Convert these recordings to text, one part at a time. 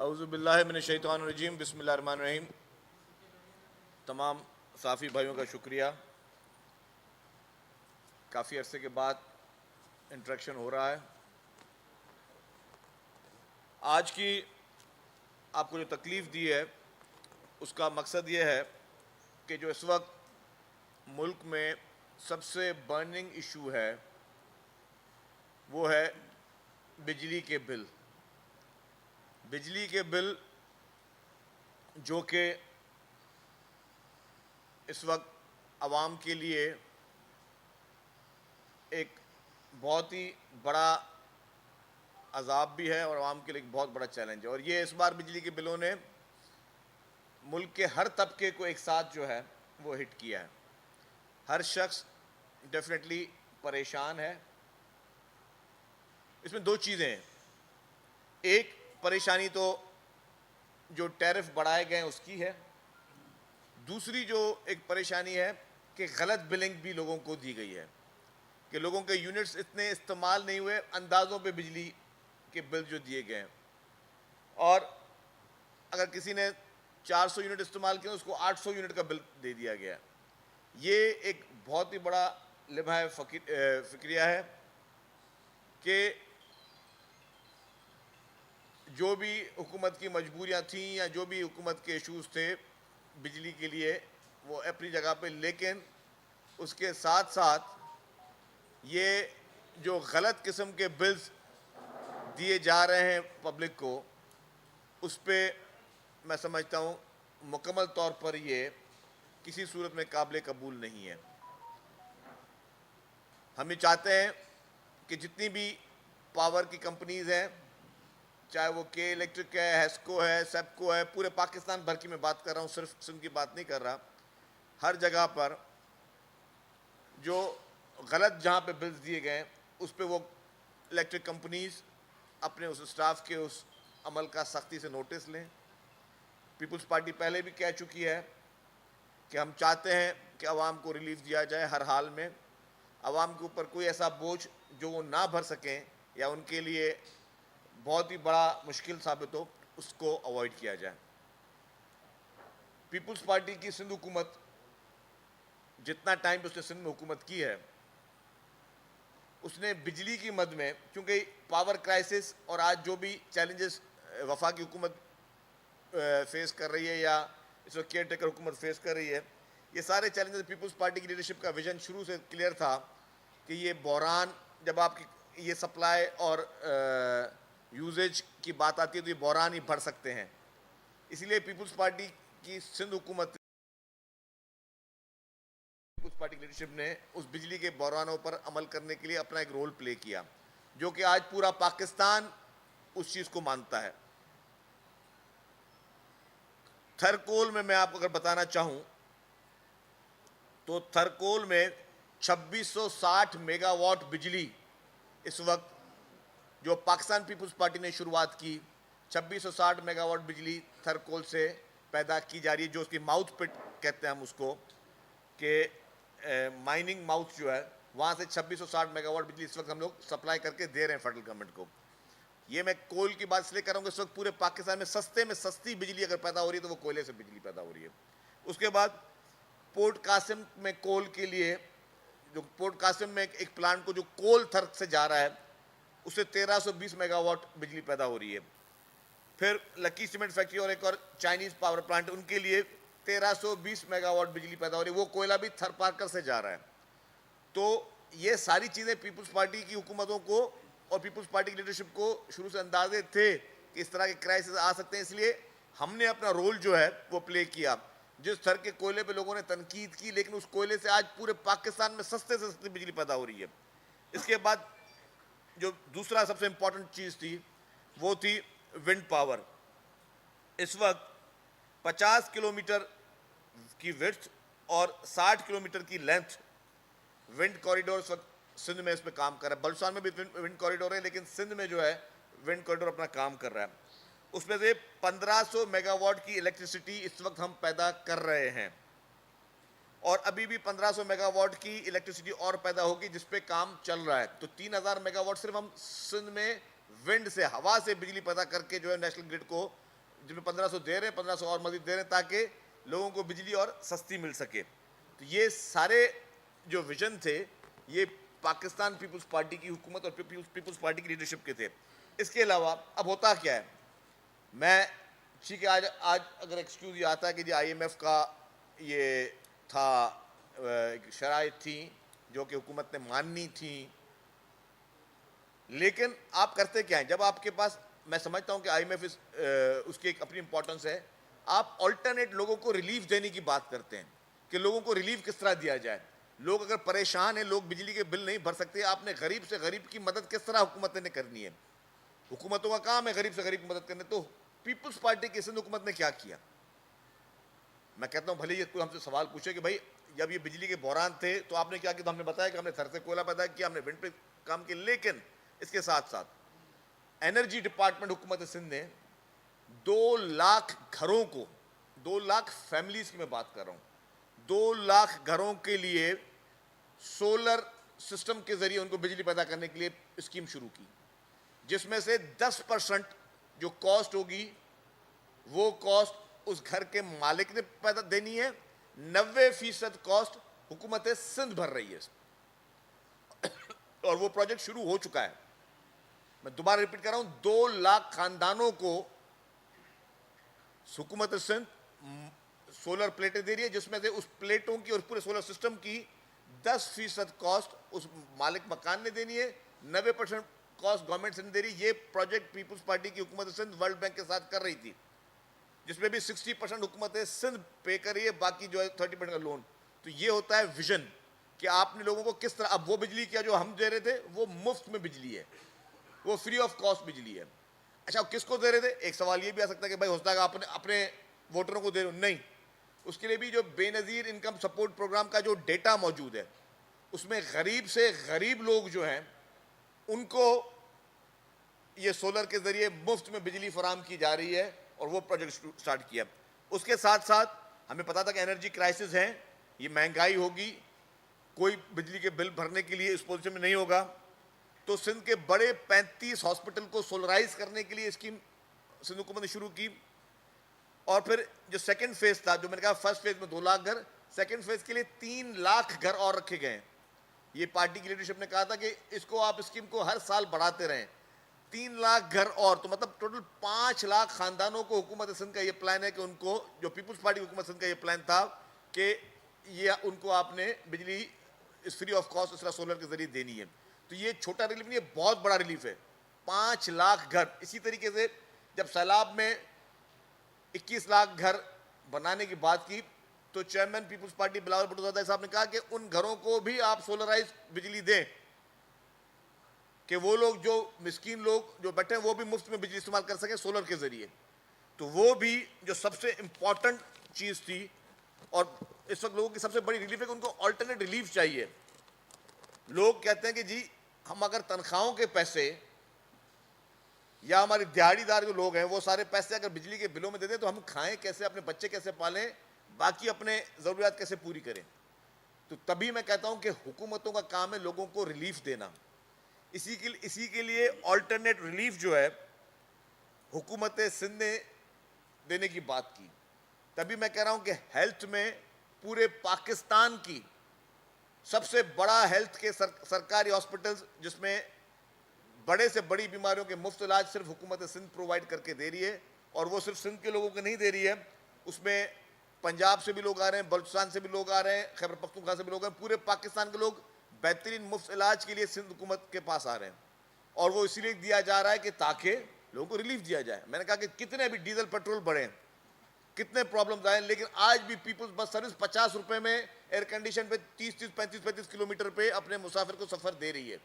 اعوذ باللہ من الشیطان الرجیم، بسم اللہ الرحمن الرحیم۔ تمام صحافی بھائیوں کا شکریہ، کافی عرصے کے بعد انٹریکشن ہو رہا ہے۔ آج کی آپ کو جو تکلیف دی ہے اس کا مقصد یہ ہے کہ جو اس وقت ملک میں سب سے برننگ ایشو ہے وہ ہے بجلی کے بل۔ بجلی کے بل جو کہ اس وقت عوام کے لیے ایک بہت ہی بڑا عذاب بھی ہے اور عوام کے لیے ایک بہت بڑا چیلنج ہے، اور یہ اس بار بجلی کے بلوں نے ملک کے ہر طبقے کو ایک ساتھ جو ہے وہ ہٹ کیا ہے۔ ہر شخص ڈیفینیٹلی پریشان ہے۔ اس میں دو چیزیں ہیں، ایک پریشانی تو جو ٹیرف بڑھائے گئے ہیں اس کی ہے، دوسری جو ایک پریشانی ہے کہ غلط بلنگ بھی لوگوں کو دی گئی ہے کہ لوگوں کے یونٹس اتنے استعمال نہیں ہوئے، اندازوں پہ بجلی کے بل جو دیے گئے ہیں، اور اگر کسی نے 400 یونٹ استعمال کیا اس کو 800 یونٹ کا بل دے دیا گیا۔ یہ ایک بہت ہی بڑا لمحہ فکریہ ہے کہ جو بھی حکومت کی مجبوریاں تھیں یا جو بھی حکومت کے ایشوز تھے بجلی کے لیے وہ اپنی جگہ پہ، لیکن اس کے ساتھ ساتھ یہ جو غلط قسم کے بلز دیے جا رہے ہیں پبلک کو، اس پہ میں سمجھتا ہوں مکمل طور پر یہ کسی صورت میں قابل قبول نہیں ہے۔ ہم یہ چاہتے ہیں کہ جتنی بھی پاور کی کمپنیز ہیں، چاہے وہ کے الیکٹرک ہے، ہیسکو ہے، سیپکو ہے، پورے پاکستان بھر کی میں بات کر رہا ہوں، صرف سندھ کی بات نہیں کر رہا، ہر جگہ پر جو غلط جہاں پہ بلز دیے گئے ہیں اس پہ وہ الیکٹرک کمپنیز اپنے اس اسٹاف کے اس عمل کا سختی سے نوٹس لیں۔ پیپلز پارٹی پہلے بھی کہہ چکی ہے کہ ہم چاہتے ہیں کہ عوام کو ریلیف دیا جائے ہر حال میں، عوام کے اوپر کوئی ایسا بوجھ جو وہ نہ بھر سکیں یا ان کے لیے بہت ہی بڑا مشکل ثابت ہو اس کو اوائڈ کیا جائے۔ پیپلز پارٹی کی سندھ حکومت جتنا ٹائم اس نے سندھ میں حکومت کی ہے، اس نے بجلی کی مد میں، کیونکہ پاور کرائسس اور آج جو بھی چیلنجز وفاقی حکومت فیس کر رہی ہے یا اس وقت کیئر ٹیکر حکومت فیس کر رہی ہے، یہ سارے چیلنجز پیپلز پارٹی کی لیڈرشپ کا ویژن شروع سے کلیئر تھا کہ یہ بحران، جب آپ کی یہ سپلائی اور یوزیج کی بات آتی ہے تو یہ بحران ہی بڑھ سکتے ہیں۔ اسی لیے پیپلز پارٹی کی سندھ حکومت، پیپلز پارٹی کی لیڈرشپ نے اس بجلی کے بحرانوں پر عمل کرنے کے لیے اپنا ایک رول پلے کیا، جو کہ آج پورا پاکستان اس چیز کو مانتا ہے۔ تھرکول میں آپ کو اگر بتانا چاہوں تو تھرکول میں 2660 میگا واٹ بجلی اس وقت جو پاکستان پیپلز پارٹی نے شروعات کی، 2660 میگا واٹ بجلی تھرکول سے پیدا کی جا رہی ہے، جو اس کی ماؤتھ پٹ کہتے ہیں ہم اس کو، کہ مائننگ ماؤتھ جو ہے وہاں سے 2660 میگا واٹ بجلی اس وقت ہم لوگ سپلائی کر کے دے رہے ہیں فیڈرل گورنمنٹ کو۔ یہ میں کول کی بات اس لیے کر رہا ہوں کہ اس وقت پورے پاکستان میں سستی بجلی اگر پیدا ہو رہی ہے تو وہ کوئلے سے بجلی پیدا ہو رہی ہے۔ اس کے بعد پورٹ قاسم میں کول کے لیے، جو پورٹ قاسم میں ایک پلانٹ کو جو کول تھرک سے جا رہا ہے اس سے 1320 میگا واٹ بجلی پیدا ہو رہی ہے۔ پھر لکی سیمنٹ فیکٹری اور ایک اور چائنیز پاور پلانٹ، ان کے لیے 1320 میگا واٹ بجلی پیدا ہو رہی ہے، وہ کوئلہ بھی تھر پارکر سے جا رہا ہے۔ تو یہ ساری چیزیں پیپلز پارٹی کی حکومتوں کو اور پیپلز پارٹی کی لیڈرشپ کو شروع سے اندازے تھے کہ اس طرح کے کرائسس آ سکتے ہیں، اس لیے ہم نے اپنا رول جو ہے وہ پلے کیا۔ جس تھر کے کوئلے پہ لوگوں نے تنقید کی، لیکن اس کوئلے سے آج پورے پاکستان میں سستے سے سستی بجلی پیدا ہو رہی ہے۔ اس کے بعد جو دوسرا سب سے امپورٹنٹ چیز تھی وہ تھی ونڈ پاور۔ اس وقت 50 کلومیٹر کی وڈتھ اور 60 کلومیٹر کی لینتھ ونڈ کوریڈور اس وقت سندھ میں اس پہ کام کر رہا ہے۔ بلوچستان میں بھی ونڈ کوریڈور ہے، لیکن سندھ میں جو ہے ونڈ کوریڈور اپنا کام کر رہا ہے۔ اس میں سے 1500 میگا واٹ کی الیکٹریسٹی اس وقت ہم پیدا کر رہے ہیں، اور ابھی بھی 1500 میگا واٹ کی الیکٹریسٹی اور پیدا ہوگی جس پہ کام چل رہا ہے۔ تو 3000 میگا واٹ صرف ہم سندھ میں ونڈ سے، ہوا سے بجلی پیدا کر کے جو ہے نیشنل گرڈ کو جن میں 1500 دے رہے ہیں, 1500 اور مزید دے رہے ہیں تاکہ لوگوں کو بجلی اور سستی مل سکے. تو یہ سارے جو ویژن تھے یہ پاکستان پیپلز پارٹی کی حکومت اور پیپلز پارٹی کی لیڈرشپ کے تھے. اس کے علاوہ اب ہوتا کیا ہے, میں ٹھیک ہے آج اگر ایکسکیوز یہ آتا ہے کہ جی آئی ایم ایف کا یہ تھا شرائط تھیں جو کہ حکومت نے ماننی تھیں, لیکن آپ کرتے کیا ہیں جب آپ کے پاس, میں سمجھتا ہوں کہ آئی ایم ایف اس کی ایک اپنی امپورٹنس ہے, آپ آلٹرنیٹ لوگوں کو ریلیف دینے کی بات کرتے ہیں کہ لوگوں کو ریلیف کس طرح دیا جائے. لوگ اگر پریشان ہیں, لوگ بجلی کے بل نہیں بھر سکتے, آپ نے غریب سے غریب کی مدد کس طرح حکومت نے کرنی ہے. حکومتوں کا کام ہے غریب سے غریب کی مدد کرنے. تو پیپلز پارٹی کی سندھ حکومت نے کیا کیا, میں کہتا ہوں بھلے یہ کوئی ہم سے سوال پوچھے کہ بھائی جب یہ بجلی کے بحران تھے تو آپ نے کیا کیا, تو ہم نے بتایا کہ ہم نے تھر سے کوئلہ پیدا کیا, ہم نے ونڈ پہ کام کیا, لیکن اس کے ساتھ ساتھ انرجی ڈپارٹمنٹ حکومت سندھ نے 2 لاکھ گھروں کو, 2 لاکھ فیملیز کی میں بات کر رہا ہوں, 2 لاکھ گھروں کے لیے سولر سسٹم کے ذریعے ان کو بجلی پیدا کرنے کے لیے اسکیم شروع کی, جس میں سے 10% جو کاسٹ ہوگی وہ کاسٹ اس گھر کے مالک نے پیدا دینی ہے, 90% کاسٹ حکومت سندھ بھر رہی ہے, اور وہ پروجیکٹ شروع ہو چکا ہے. میں دوبارہ ریپیٹ کر رہا ہوں, 2 لاکھ خاندانوں کو حکومت سندھ سولر پلیٹیں دے رہی ہے, جس میں سے اس پلیٹوں کی اور پورے سولر سسٹم کی 10% کاسٹ اس مالک مکان نے دینی ہے, 90% کاسٹ گورنمنٹ سندھ دے رہی. یہ پروجیکٹ پیپلز پارٹی کی حکومت سندھ ورلڈ بینک کے ساتھ کر رہی تھی, جس میں بھی 60% حکومت سندھ پے کر رہی ہے, باقی جو ہے 30% کا لون. تو یہ ہوتا ہے ویژن کہ آپ نے لوگوں کو کس طرح, اب وہ بجلی کیا جو ہم دے رہے تھے وہ مفت میں بجلی ہے, وہ فری آف کاسٹ بجلی ہے. اچھا کس کو دے رہے تھے, ایک سوال یہ بھی آ سکتا ہے کہ بھائی ہوتا ہے آپ اپنے ووٹروں کو دے رہے ہو, نہیں, اس کے لیے بھی جو بے نظیر انکم سپورٹ پروگرام کا جو ڈیٹا موجود ہے اس میں غریب سے غریب لوگ جو ہیں ان کو یہ سولر کے ذریعے مفت میں بجلی فراہم کی جا رہی ہے, اور وہ پروجیکٹ سٹارٹ کیا. اس کے ساتھ ساتھ ہمیں پتا تھا کہ انرجی کرائسس ہے, یہ مہنگائی ہوگی, کوئی بجلی کے بل بھرنے کے لیے اس پوزیشن میں نہیں ہوگا, تو سندھ کے بڑے 35 ہاسپٹل کو سولرائز کرنے کے لیے اسکیم سندھ حکومت نے شروع کی. اور پھر جو سیکنڈ فیز تھا, جو میں نے کہا فرسٹ فیز میں 2 لاکھ گھر, سیکنڈ فیز کے لیے 3 لاکھ گھر اور رکھے گئے ہیں. یہ پارٹی کی لیڈرشپ نے کہا تھا کہ اس کو آپ اسکیم کو ہر سال بڑھاتے رہیں, 3 لاکھ گھر اور, تو مطلب ٹوٹل 5 لاکھ خاندانوں کو حکومت سندھ کا یہ پلان ہے کہ ان کو, جو پیپلز پارٹی حکومت سندھ کا یہ پلان تھا کہ یہ ان کو آپ نے بجلی اس فری آف کاسٹ اس طرح سولر کے ذریعے دینی ہے. تو یہ چھوٹا ریلیف نہیں ہے, بہت بڑا ریلیف ہے, 5 لاکھ گھر. اسی طریقے سے جب سیلاب میں 21 لاکھ گھر بنانے کی بات کی تو chairman peoples party Bilawal Bhutto زادہ صاحب نے کہا کہ ان گھروں کو بھی آپ سولرائز بجلی دیں, کہ وہ لوگ جو مسکین لوگ جو بیٹھے ہیں وہ بھی مفت میں بجلی استعمال کر سکیں سولر کے ذریعے. تو وہ بھی جو سب سے امپورٹنٹ چیز تھی, اور اس وقت لوگوں کی سب سے بڑی ریلیف ہے کہ ان کو آلٹرنیٹ ریلیف چاہیے. لوگ کہتے ہیں کہ جی ہم اگر تنخواہوں کے پیسے یا ہماری دیہڑی دار جو لوگ ہیں وہ سارے پیسے اگر بجلی کے بلوں میں دے دیں تو ہم کھائیں کیسے, اپنے بچے کیسے پالیں, باقی اپنے ضروریات کیسے پوری کریں. تو تبھی میں کہتا ہوں کہ حکومتوں کا کام ہے لوگوں کو ریلیف دینا. اسی کے لیے آلٹرنیٹ ریلیف جو ہے حکومت سندھ نے دینے کی بات کی. تبھی میں کہہ رہا ہوں کہ ہیلتھ میں پورے پاکستان کی سب سے بڑا ہیلتھ کے سرکاری ہاسپٹلز, جس میں بڑے سے بڑی بیماریوں کے مفت علاج صرف حکومت سندھ پرووائڈ کر کے دے رہی ہے, اور وہ صرف سندھ کے لوگوں کو نہیں دے رہی ہے, اس میں پنجاب سے بھی لوگ آ رہے ہیں, بلوچستان سے بھی لوگ آ رہے ہیں, خیبر پختونخوا سے بھی لوگ آ رہے ہیں, پورے پاکستان کے لوگ بہترین مفت علاج کے لیے سندھ حکومت کے پاس آ رہے ہیں, اور وہ اسی لیے دیا جا رہا ہے کہ تاکہ لوگوں کو ریلیف دیا جائے. میں نے کہا کہ کتنے بھی ڈیزل پیٹرول بڑھے ہیں, کتنے پرابلمز آئے, لیکن آج بھی پیپلز بس سروس 50 روپے میں ایئر کنڈیشن پہ 30-35 کلومیٹر پہ اپنے مسافر کو سفر دے رہی ہے.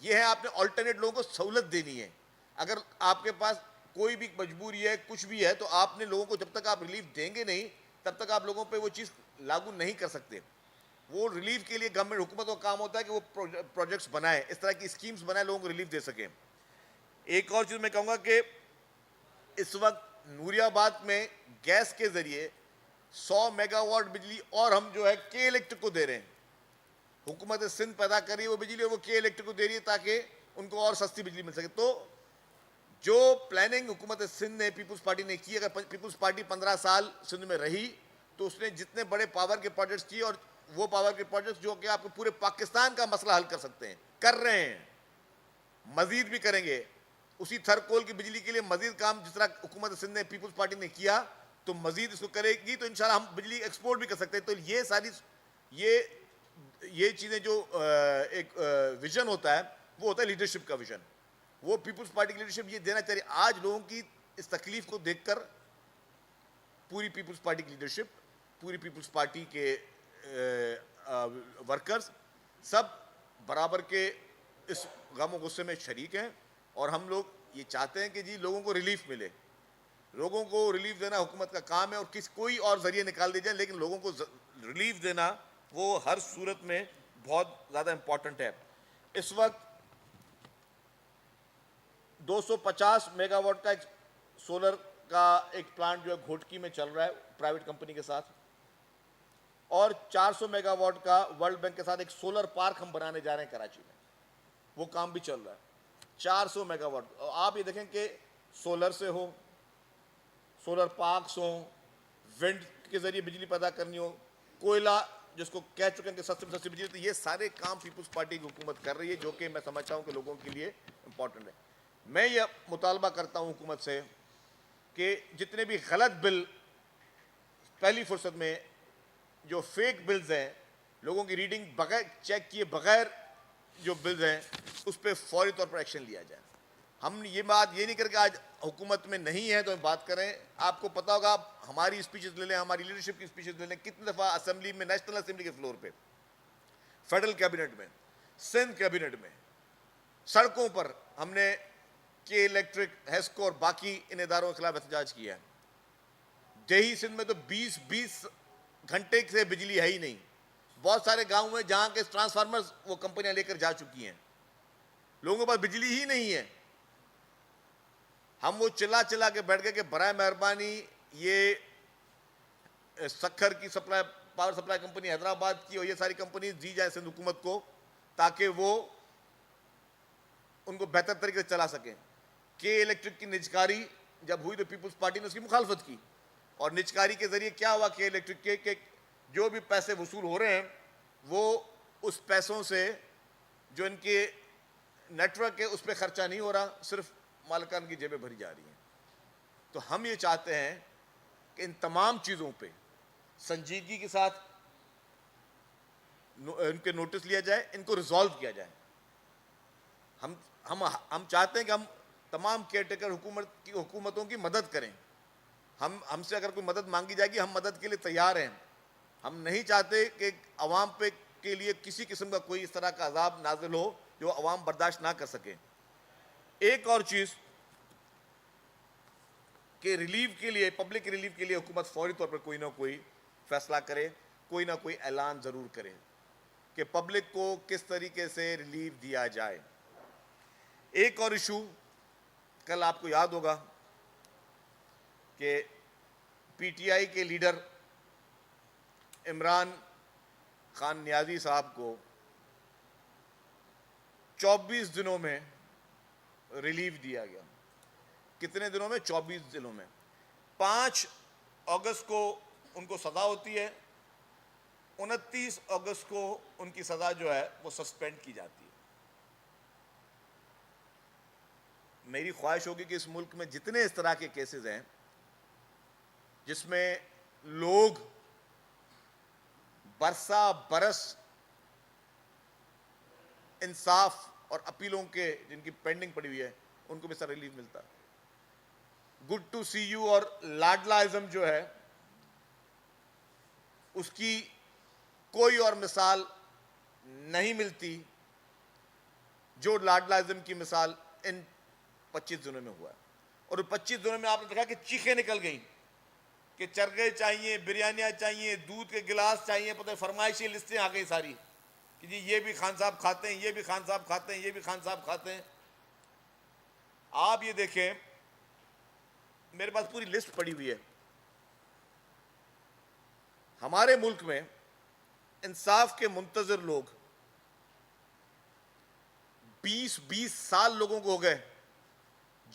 یہ ہے آپ نے آلٹرنیٹ لوگوں کو سہولت دینی ہے. اگر آپ کے پاس کوئی بھی مجبوری ہے, کچھ بھی ہے, تو آپ نے لوگوں کو جب تک آپ ریلیف دیں گے نہیں تب تک آپ لوگوں پہ وہ چیز لاگو نہیں کر سکتے. وہ ریلیف کے لیے گورنمنٹ حکومت کا کام ہوتا ہے کہ وہ پروجیکٹس بنائے, اس طرح کی اسکیمز بنائے, لوگوں کو ریلیف دے سکیں. ایک اور چیز میں کہوں گا کہ اس وقت نوری آباد میں گیس کے ذریعے 100 میگا واٹ بجلی اور ہم جو ہے کے الیکٹرک کو دے رہے ہیں. حکومت سندھ پیدا کر رہی ہے وہ بجلی, اور وہ کے الیکٹرک کو دے رہی ہے تاکہ ان کو اور سستی بجلی مل سکے. تو جو پلاننگ حکومت سندھ نے پیپلز پارٹی نے کی, اگر پیپلز پارٹی 15 سال سندھ میں رہی تو اس نے جتنے بڑے پاور کے پروجیکٹس کیے, اور وہ پاور کے پروجیکٹس جو کہ آپ کو پورے پاکستان کا مسئلہ حل کر سکتے ہیں, کر رہے ہیں, مزید بھی کریں گے. اسی تھر کول کی بجلی کے لیے مزید کام جس طرح حکومت سندھ نے پیپلز پارٹی نے کیا تو مزید اس کو کرے گی, تو انشاءاللہ ہم بجلی ایکسپورٹ بھی کر سکتے ہیں. تو یہ ساری یہ چیزیں جو ایک ویژن ہوتا ہے وہ ہوتا ہے لیڈرشپ کا ویژن. وہ پیپلز پارٹی کی لیڈرشپ یہ دینا چاہیے. آج لوگوں کی اس تکلیف کو دیکھ کر پوری پیپلز پارٹی کی لیڈرشپ, پوری پیپلز پارٹی کے ورکرز سب برابر کے اس غم و غصے میں شریک ہیں, اور ہم لوگ یہ چاہتے ہیں کہ جی لوگوں کو ریلیف ملے. لوگوں کو ریلیف دینا حکومت کا کام ہے, اور کوئی اور ذریعے نکال دی جائے, لیکن لوگوں کو ریلیف دینا وہ ہر صورت میں بہت زیادہ امپورٹنٹ ہے. اس وقت 250 میگا واٹ کا ایک سولر کا ایک پلانٹ جو ہے گھوٹکی میں چل رہا ہے پرائیویٹ کمپنی کے ساتھ, اور 400 میگا واٹ کا ورلڈ بینک کے ساتھ ایک سولر پارک ہم بنانے جا رہے ہیں کراچی میں. وہ کام بھی چل رہا ہے. 400 میگا واٹ. آپ یہ دیکھیں کہ سولر سے ہو, سولر پارکس ہوں, ونڈ کے ذریعے بجلی پیدا کرنی ہو, کوئلہ جس کو کہہ چکے ہیں کہ سستی میں سستی بجلی, تو یہ سارے کام پیپلز پارٹی کی حکومت کر رہی ہے, جو کہ میں سمجھتا ہوں کہ لوگوں کے لیے امپورٹنٹ ہے. میں یہ مطالبہ کرتا ہوں حکومت سے کہ جتنے بھی غلط بل پہلی فرصت میں جو فیک بلز ہیں, لوگوں کی ریڈنگ بغیر چیک کیے بغیر جو بلز ہیں اس پہ فوری طور پر ایکشن لیا جائے. ہم یہ بات یہ نہیں کر کے آج حکومت میں نہیں ہے تو ہم بات کریں. آپ کو پتا ہوگا, ہماری اسپیچز لے لیں, ہماری لیڈرشپ کی اسپیچز لے لیں, کتنی دفعہ اسمبلی میں, نیشنل اسمبلی کے فلور پہ, فیڈرل کیبنٹ میں, سندھ کیبنٹ میں, سڑکوں پر ہم نے کے الیکٹرک, ہیسکو اور باقی ان اداروں کے خلاف احتجاج کیا ہے. دیہی سندھ میں تو 20 گھنٹے سے بجلی ہے ہی نہیں. بہت سارے گاؤں میں جہاں کے ٹرانسفارمرز وہ کمپنیاں لے کر جا چکی ہیں, لوگوں کے پاس بجلی ہی نہیں ہے. ہم وہ چلا کے بیٹھ گئے کہ برائے مہربانی یہ سکھر کی supply, power supply company Hyderabad کی, اور یہ ساری کمپنیز دی جائے سندھ حکومت کو تاکہ وہ ان کو بہتر طریقے سے چلا سکیں. کے الیکٹرک کی نجکاری جب ہوئی تو پیپلز پارٹی نے اس کی مخالفت کی, اور نجکاری کے ذریعے کیا ہوا, کے الیکٹرک کے جو بھی پیسے وصول ہو رہے ہیں وہ اس پیسوں سے جو ان کے نیٹ ورک ہے اس پہ خرچہ نہیں ہو رہا, صرف مالکان کی جیبیں بھری جا رہی ہیں. تو ہم یہ چاہتے ہیں کہ ان تمام چیزوں پہ سنجیدگی کے ساتھ ان کے نوٹس لیا جائے, ان کو ریزالو کیا جائے. ہم چاہتے ہیں کہ ہم تمام کیئر ٹیکر حکومتوں کی مدد کریں. ہم سے اگر کوئی مدد مانگی جائے گی ہم مدد کے لیے تیار ہیں. ہم نہیں چاہتے کہ عوام پہ کے لیے کسی قسم کا کوئی اس طرح کا عذاب نازل ہو جو عوام برداشت نہ کر سکے. ایک اور چیز کہ ریلیف کے لیے, پبلک ریلیف کے لیے حکومت فوری طور پر کوئی نہ کوئی فیصلہ کرے, کوئی نہ کوئی اعلان ضرور کرے کہ پبلک کو کس طریقے سے ریلیف دیا جائے. ایک اور ایشو, کل آپ کو یاد ہوگا کہ پی ٹی آئی کے لیڈر عمران خان نیازی صاحب کو 24 دنوں میں ریلیف دیا گیا. کتنے دنوں میں؟ 24 دنوں میں. 5 اگست کو ان کو سزا ہوتی ہے, 29 اگست کو ان کی سزا جو ہے وہ سسپینڈ کی جاتی ہے. میری خواہش ہوگی کہ اس ملک میں جتنے اس طرح کے کیسز ہیں جس میں لوگ برسا برس انصاف اور اپیلوں کے جن کی پینڈنگ پڑی ہوئی ہے ان کو بھی سر ریلیف ملتا. گڈ ٹو سی یو اور لاڈلا ازم جو ہے اس کی کوئی اور مثال نہیں ملتی جو لاڈلا ازم کی مثال ان 25 دنوں میں ہوا ہے. اور 25 دنوں میں آپ نے دیکھا کہ چیخیں نکل گئیں کہ چرگے چاہیے, بریانیاں چاہیے, دودھ کے گلاس چاہیے, پتہ فرمائشی لسٹیں آ گئی ساری کہ جی یہ بھی خان صاحب کھاتے ہیں, یہ بھی خان صاحب کھاتے ہیں, یہ بھی خان صاحب کھاتے ہیں. آپ یہ دیکھیں, میرے پاس پوری لسٹ پڑی ہوئی ہے. ہمارے ملک میں انصاف کے منتظر لوگ 20 سال لوگوں کو ہو گئے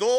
2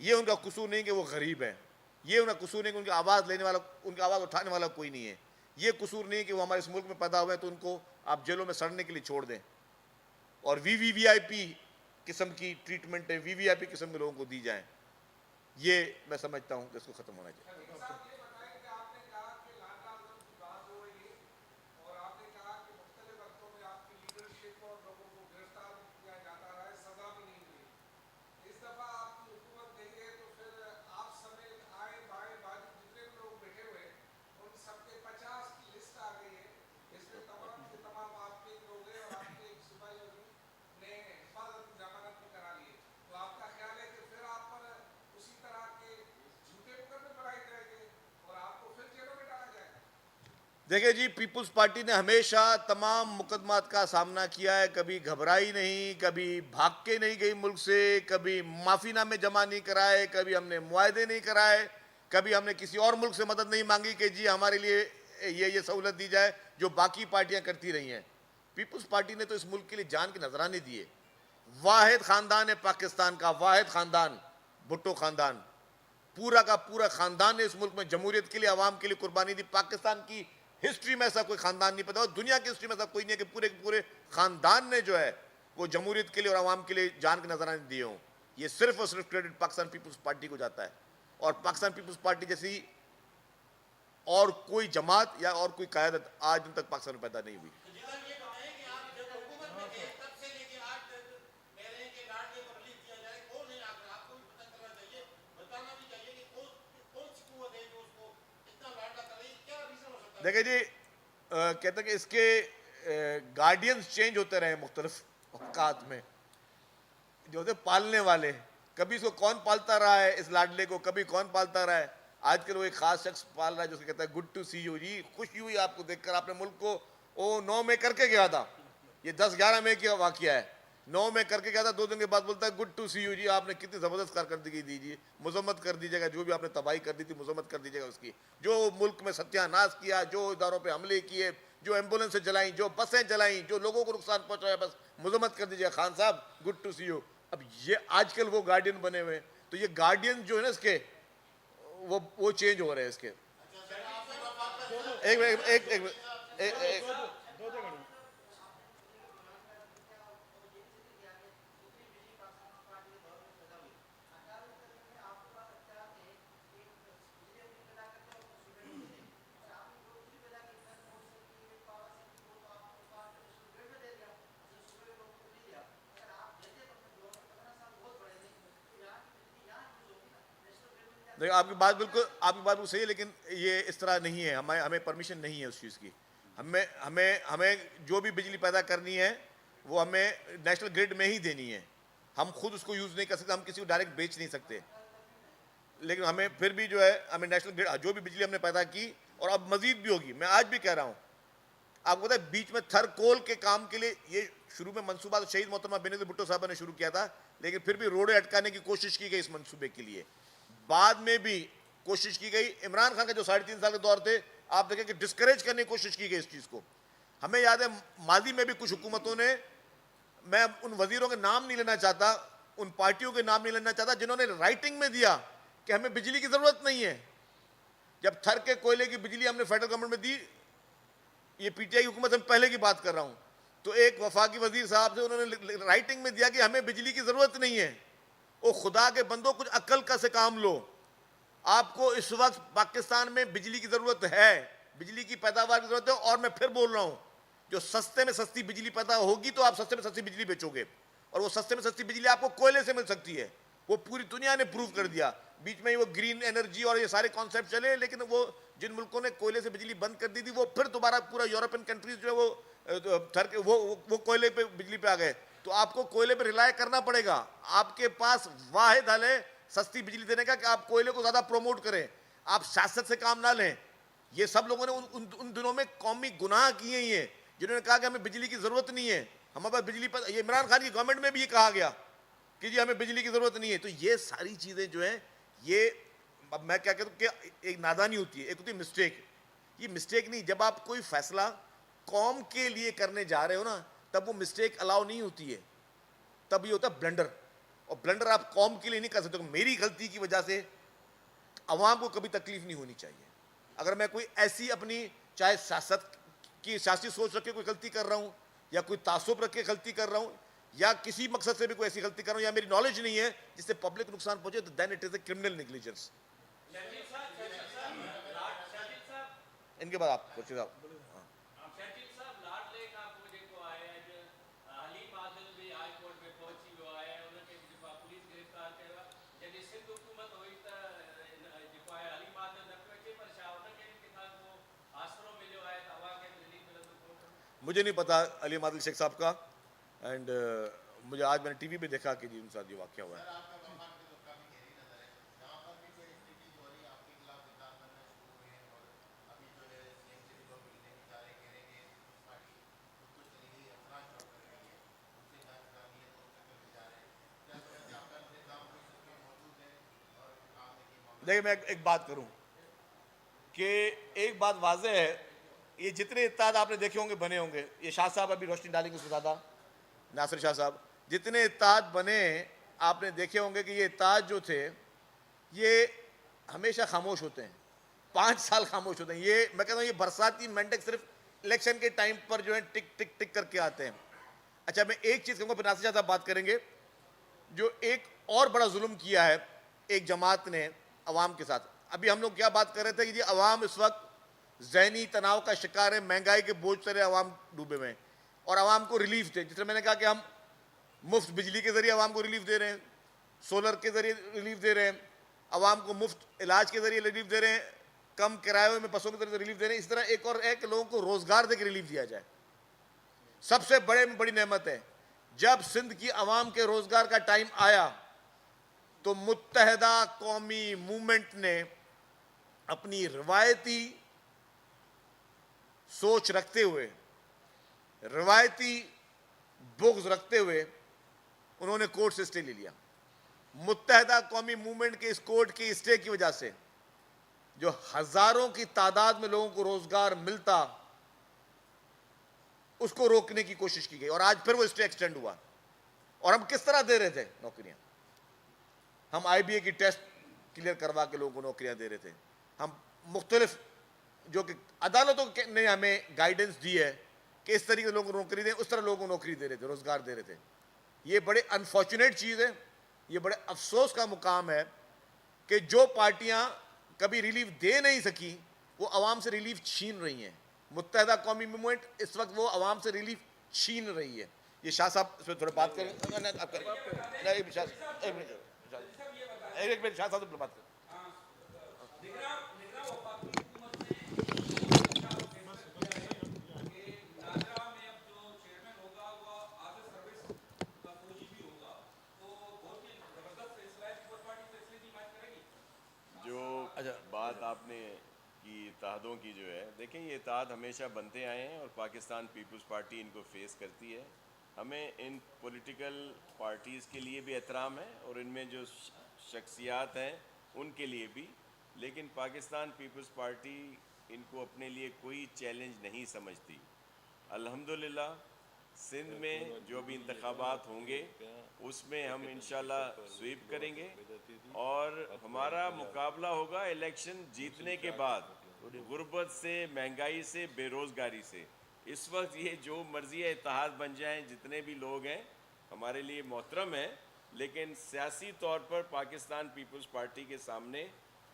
یہ ان کا قصور نہیں کہ وہ غریب ہیں، یہ ان کا قصور نہیں کہ ان کی آواز لینے والا، ان کی آواز اٹھانے والا کوئی نہیں ہے، یہ قصور نہیں کہ وہ ہمارے اس ملک میں پیدا ہوئے ہیں تو ان کو آپ جیلوں میں سڑنے کے لیے چھوڑ دیں اور وی آئی پی قسم کی ٹریٹمنٹ ہے، وی آئی پی قسم کے لوگوں کو دی جائیں. یہ میں سمجھتا ہوں کہ اس کو ختم ہونا چاہیے. دیکھیں جی، پیپلز پارٹی نے ہمیشہ تمام مقدمات کا سامنا کیا ہے، کبھی گھبرائی نہیں، کبھی بھاگ کے نہیں گئی ملک سے، کبھی معافی نامے جمع نہیں کرائے، کبھی ہم نے معاہدے نہیں کرائے، کبھی ہم نے کسی اور ملک سے مدد نہیں مانگی کہ جی ہمارے لیے یہ سہولت دی جائے جو باقی پارٹیاں کرتی رہی ہیں. پیپلز پارٹی نے تو اس ملک کے لیے جان کے نذرانے دیے. واحد خاندان ہے پاکستان کا، واحد خاندان بھٹو خاندان، پورا کا پورا خاندان نے اس ملک میں جمہوریت کے لیے، عوام کے لیے قربانی دی. پاکستان کی ہسٹری میں ایسا کوئی خاندان نہیں پتا، اور دنیا کی ہسٹری میں ایسا کوئی نہیں ہے کہ پورے کے پورے خاندان نے جو ہے وہ جمہوریت کے لیے اور عوام کے لیے جان کے نذرانے دیے ہوں. یہ صرف اور صرف کریڈٹ پاکستان پیپلز پارٹی کو جاتا ہے، اور پاکستان پیپلز پارٹی جیسی اور کوئی جماعت یا اور کوئی قیادت آج دن تک پاکستان میں پیدا نہیں ہوئی. دیکھیں جی، کہتے ہیں کہ اس کے گارڈینز چینج ہوتے رہے مختلف اوقات میں، جو ہوتے پالنے والے، کبھی اس کو کون پالتا رہا ہے اس لاڈلے کو، کبھی کون پالتا رہا ہے. آج کل وہ ایک خاص شخص پال رہا ہے جو اس کو کہتا ہے گڈ ٹو سی یو. جی خوشی ہوئی آپ کو دیکھ کر، آپ نے ملک کو 9 میں کر کے گیا تھا، یہ 10-11 میں کا واقعہ ہے، 9 میں کر کے گیا تھا، 2 دن کے بعد بولتا ہے گڈ ٹو سی یو. جی آپ نے کتنی زبردست کارکردگی دیجیے، مذمت کر دیجیے گا، جو بھی آپ نے تباہی کر دی تھی مذمت کر دیجیے گا اس کی، جو ملک میں ستیہ ناش کیا، جو اداروں پہ حملے کیے، جو ایمبولینسیں جلائیں، جو بسیں جلائیں، جو لوگوں کو نقصان پہنچایا، بس مذمت کر دیجیے گا خان صاحب گڈ ٹو سی یو. اب یہ آج کل وہ گارڈین بنے ہوئے ہیں، تو یہ گارڈین جو ہے نا اس کے وہ چینج ہو رہے ہیں اس کے. ایک آپ کی بات بالکل صحیح ہے، لیکن یہ اس طرح نہیں ہے، ہمیں پرمیشن نہیں ہے اس چیز کی. ہمیں جو بھی بجلی پیدا کرنی ہے وہ ہمیں نیشنل گریڈ میں ہی دینی ہے. ہم خود اس کو یوز نہیں کر سکتے، ہم کسی کو ڈائریکٹ بیچ نہیں سکتے، لیکن ہمیں پھر بھی جو ہے ہمیں نیشنل گریڈ جو بھی بجلی ہم نے پیدا کی، اور اب مزید بھی ہوگی. میں آج بھی کہہ رہا ہوں آپ کو پتہ ہے، بیچ میں تھر کول کے کام کے لیے یہ شروع میں منصوبہ شہید محترمہ بینظیر بھٹو صاحبہ نے شروع کیا تھا، لیکن پھر بھی روڈیں اٹکانے کی کوشش کی گئی اس منصوبے کے لیے. بعد میں بھی کوشش کی گئی، عمران خان کا جو 3.5 سال کے دور تھے آپ دیکھیں کہ ڈسکریج کرنے کی کوشش کی گئی اس چیز کو. ہمیں یاد ہے ماضی میں بھی کچھ حکومتوں نے، میں ان وزیروں کے نام نہیں لینا چاہتا، ان پارٹیوں کے نام نہیں لینا چاہتا جنہوں نے رائٹنگ میں دیا کہ ہمیں بجلی کی ضرورت نہیں ہے. جب تھر کے کوئلے کی بجلی ہم نے فیڈرل گورنمنٹ میں دی، یہ پی ٹی آئی کی حکومت سے پہلے کی بات کر رہا ہوں، تو ایک وفاقی وزیر صاحب سے انہوں نے رائٹنگ میں دیا کہ ہمیں بجلی کی ضرورت نہیں ہے. او خدا کے بندوں، کچھ عقل کا سے کام لو. آپ کو اس وقت پاکستان میں بجلی کی ضرورت ہے، بجلی کی پیداوار کی ضرورت ہے، اور میں پھر بول رہا ہوں جو سستے میں سستی بجلی پیدا ہوگی تو آپ سستے میں سستی بجلی بیچو گے، اور وہ سستے میں سستی بجلی آپ کو کوئلے سے مل سکتی ہے. وہ پوری دنیا نے پروو کر دیا. بیچ میں وہ گرین انرجی اور یہ سارے کانسیپٹ چلے، لیکن وہ جن ملکوں نے کوئلے سے بجلی بند کر دی تھی وہ پھر دوبارہ پورا یورپین کنٹریز جو ہے وہ کوئلے پہ بجلی پہ آ گئے. تو آپ کو کوئلے پہ ریلائے کرنا پڑے گا. آپ کے پاس واحد حل ہے سستی بجلی دینے کا کہ آپ کوئلے کو زیادہ پروموٹ کریں، آپ سیاست سے کام نہ لیں. یہ سب لوگوں نے ان دنوں میں قومی گناہ کیے ہی ہیں جنہوں نے کہا کہ ہمیں بجلی کی ضرورت نہیں ہے، ہمارے پاس بجلی پر. یہ عمران خان کی گورنمنٹ میں بھی یہ کہا گیا کہ جی ہمیں بجلی کی ضرورت نہیں ہے. تو یہ ساری چیزیں جو ہیں، یہ میں کیا کہتا ہوں کہ ایک نادانی ہوتی ہے، ایک ہوتی ہے مسٹیک. یہ مسٹیک نہیں، جب آپ کوئی فیصلہ قوم کے لیے کرنے جا رہے ہو نا، تب وہ مسٹیک الاؤ نہیں ہوتی ہے، تب یہ ہوتا ہے بلنڈر. اور بلنڈر آپ قوم کے لیے نہیں کر سکتے. میری غلطی کی وجہ سے عوام کو کبھی تکلیف نہیں ہونی چاہیے. اگر میں کوئی ایسی اپنی چاہے سیاست کی سیاسی سوچ رکھ کے کوئی غلطی کر رہا ہوں, یا کوئی تعصب رکھ کے غلطی کر رہا ہوں, یا کسی مقصد سے بھی کوئی ایسی غلطی کر رہا ہوں, یا میری نالج نہیں ہے جس سے پبلک نقصان پہنچے, تو then it is a criminal negligence. ان کے بعد آپ کچھ مجھے نہیں پتا علی عادل شیخ صاحب کا, اینڈ مجھے آج میں نے ٹی وی پہ دیکھا کہ جی ان کے ساتھ یہ واقعہ ہوا ہے. دیکھیں میں ایک بات کروں کہ ایک بات واضح ہے, یہ جتنے اتحاد آپ نے دیکھے ہوں گے بنے ہوں گے, یہ شاہ صاحب ابھی روشنی ڈالیں گے اس سے زیادہ, ناصر شاہ صاحب, جتنے اتحاد بنے آپ نے دیکھے ہوں گے کہ یہ اتحاد جو تھے یہ ہمیشہ خاموش ہوتے ہیں, 5 سال خاموش ہوتے ہیں. یہ میں کہتا ہوں یہ برساتی مینڈک صرف الیکشن کے ٹائم پر جو ہے ٹک ٹک ٹک کر کے آتے ہیں. اچھا میں ایک چیز کہوں گا, پھر ناصر شاہ صاحب بات کریں گے. جو ایک اور بڑا ظلم کیا ہے ایک جماعت نے عوام کے ساتھ, ابھی ہم لوگ کیا بات کر رہے تھے کہ یہ عوام اس وقت ذہنی تناؤ کا شکار ہے, مہنگائی کے بوجھ سے عوام ڈوبے ہوئے ہیں, اور عوام کو ریلیف دے, جس طرح میں نے کہا کہ ہم مفت بجلی کے ذریعے عوام کو ریلیف دے رہے ہیں, سولر کے ذریعے ریلیف دے رہے ہیں, عوام کو مفت علاج کے ذریعے ریلیف دے رہے ہیں, کم کرایوں میں بسوں کے ذریعے ریلیف دے رہے ہیں. اس طرح ایک اور ہے کہ لوگوں کو روزگار دے کے ریلیف دیا جائے. سب سے بڑی نعمت ہے, جب سندھ کی عوام کے روزگار کا ٹائم آیا تو متحدہ قومی موومنٹ نے اپنی روایتی سوچ رکھتے ہوئے, روایتی بغض رکھتے ہوئے انہوں نے کورٹ سے اسٹے لے لیا. متحدہ قومی موومنٹ کے اس کورٹ کی اسٹے کی وجہ سے جو ہزاروں کی تعداد میں لوگوں کو روزگار ملتا, اس کو روکنے کی کوشش کی گئی, اور آج پھر وہ اسٹے ایکسٹینڈ ہوا. اور ہم کس طرح دے رہے تھے نوکریاں, ہم آئی بی اے کی ٹیسٹ کلیئر کروا کے لوگوں کو نوکریاں دے رہے تھے. ہم مختلف جو کہ عدالتوں نے ہمیں گائیڈنس دی ہے کہ اس طریقے سے لوگوں کو نوکری دیں, اس طرح لوگوں کو نوکری دے رہے تھے, روزگار دے رہے تھے. یہ بڑے انفارچونیٹ چیز ہے, یہ بڑے افسوس کا مقام ہے کہ جو پارٹیاں کبھی ریلیف دے نہیں سکی وہ عوام سے ریلیف چھین رہی ہیں. متحدہ قومی موومنٹ اس وقت وہ عوام سے ریلیف چھین رہی ہے. یہ شاہ صاحب اس پہ تھوڑے بات کریں, ایک منٹ شاہ صاحب سے بات کریں. بات آپ نے کی اتحادوں کی جو ہے, دیکھیں یہ اتحاد ہمیشہ بنتے آئے ہیں اور پاکستان پیپلز پارٹی ان کو فیس کرتی ہے. ہمیں ان پولیٹیکل پارٹیز کے لیے بھی احترام ہے اور ان میں جو شخصیات ہیں ان کے لیے بھی, لیکن پاکستان پیپلز پارٹی ان کو اپنے لیے کوئی چیلنج نہیں سمجھتی. الحمدللہ سندھ میں جو بھی انتخابات ہوں گے اس میں ہم انشاءاللہ سویپ کریں گے, اور ہمارا مقابلہ ہوگا الیکشن جیتنے کے بعد غربت سے, مہنگائی سے, بے روزگاری سے. اس وقت یہ جو مرضی اتحاد بن جائیں, جتنے بھی لوگ ہیں ہمارے لیے محترم ہیں, لیکن سیاسی طور پر پاکستان پیپلز پارٹی کے سامنے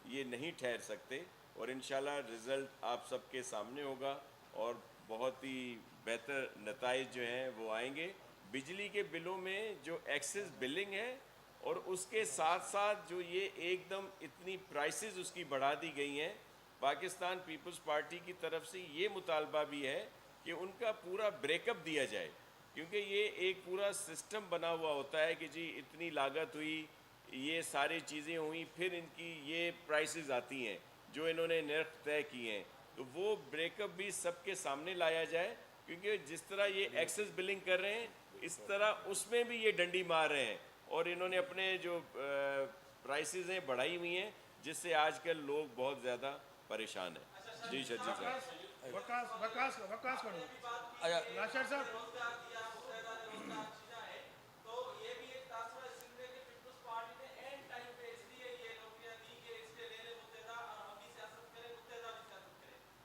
یہ نہیں ٹھہر سکتے. اور انشاءاللہ رزلٹ آپ سب کے سامنے ہوگا اور بہت ہی بہتر نتائج جو ہیں وہ آئیں گے. بجلی کے بلوں میں جو ایکسس بلنگ ہے اور اس کے ساتھ ساتھ جو یہ ایک دم اتنی پرائسز اس کی بڑھا دی گئی ہیں, پاکستان پیپلز پارٹی کی طرف سے یہ مطالبہ بھی ہے کہ ان کا پورا بریک اپ دیا جائے, کیونکہ یہ ایک پورا سسٹم بنا ہوا ہوتا ہے کہ جی اتنی لاگت ہوئی, یہ ساری چیزیں ہوئیں, پھر ان کی یہ پرائسز آتی ہیں جو انہوں نے نرخ طے کیے ہیں, تو وہ بریک اپ بھی سب کے سامنے لایا جائے. کیونکہ جس طرح یہ ایکسس بلنگ کر رہے ہیں اس طرح اس میں بھی یہ ڈنڈی مار رہے ہیں, اور انہوں نے اپنے جو پرائسز ہیں بڑھائی ہوئی ہیں, جس سے آج کل لوگ بہت زیادہ پریشان ہیں. جی شجی صاحب.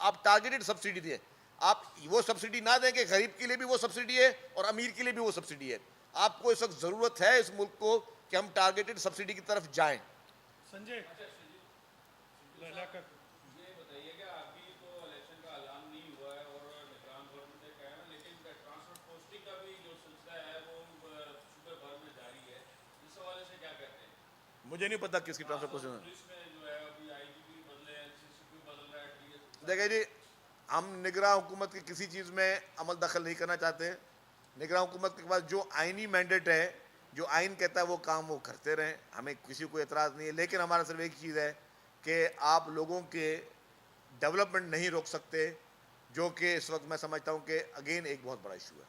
آپ ٹارگیٹڈ سبسڈی دیں. آپ وہ سبسڈی نہ دیں کہ غریب کے لیے بھی وہ سبسڈی ہے اور امیر کے لیے بھی وہ سبسڈی ہے. آپ کو اس وقت ضرورت ہے اس ملک کو کہ ہم ٹارگیٹڈ سبسڈی کی طرف جائیں. سنجے یہ بتائیے کہ ابھی تو الیکشن کا اعلان نہیں ہوا ہے اور نگران گورنمنٹ نے کہا ہے لیکن ٹرانسپورٹ پوسٹنگ کا بھی جو سلسلہ ہے وہ صوبے بھر میں جاری ہے. اس حوالے سے کیا کہتے ہیں؟ مجھے نہیں پتا کس کی ٹرانسفر پوزیشن. پولیس میں جو ہے ابھی آئی جی پی بدلے ہیں, سی سی پی بدل رہا ہے, ڈی ایس. دیکھیں جی, ہم نگراں حکومت کی کسی چیز میں عمل دخل نہیں کرنا چاہتے ہیں. نگراں حکومت کے پاس جو آئینی مینڈیٹ ہے, جو آئین کہتا ہے وہ کام وہ کرتے رہیں, ہمیں کسی کو اعتراض نہیں ہے. لیکن ہمارا صرف ایک چیز ہے کہ آپ لوگوں کے ڈیولپمنٹ نہیں روک سکتے, جو کہ اس وقت میں سمجھتا ہوں کہ اگین ایک بہت بڑا ایشو ہے.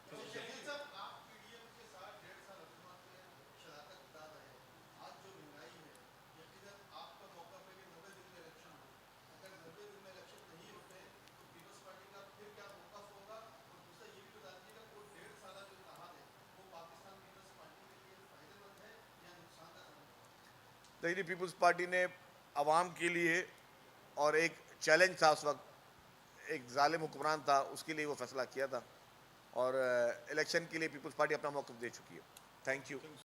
دیکھیے, پیپلز پارٹی نے عوام کے لیے, اور ایک چیلنج تھا اس وقت, ایک ظالم حکمران تھا, اس کے لیے وہ فیصلہ کیا تھا, اور الیکشن کے لیے پیپلز پارٹی اپنا موقف دے چکی ہے. Thank you.